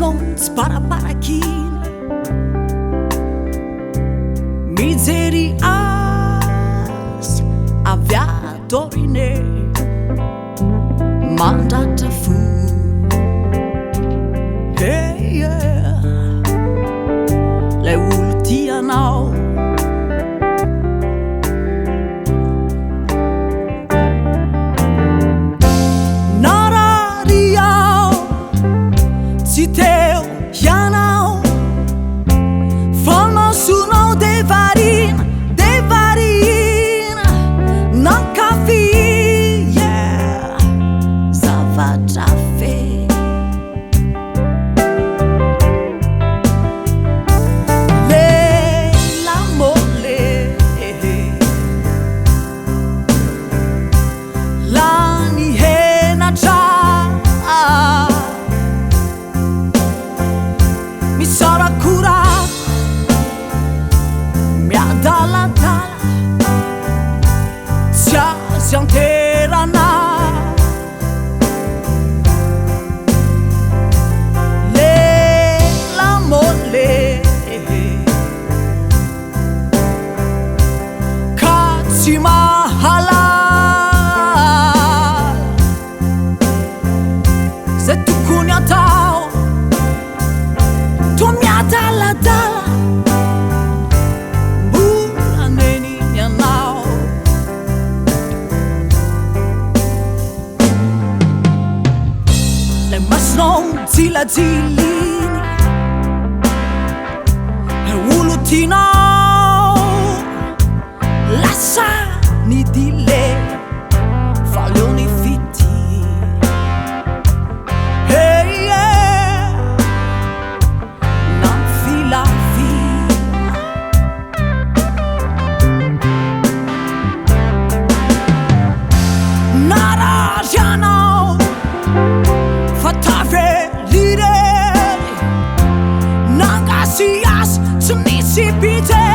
sonți paraparakin Mizerii azi aviatorine Mandata fu Hey yeah Le ultianau Teu Janau Forma sunau de varin Non cafi yeah Zavatra fe Le la mole La nihena cha Mi sarà curato, mi ha dalla si anterana Le la mole Cazzi mahala Se tu cuniatao Tu mi ha dalla Bula neni mia nao Le masnon zila zilini E ulutino Lassa ni di le Falioni fitti Hey yeah Non fila Narajano Fatave lire Nangasias Tunisi pite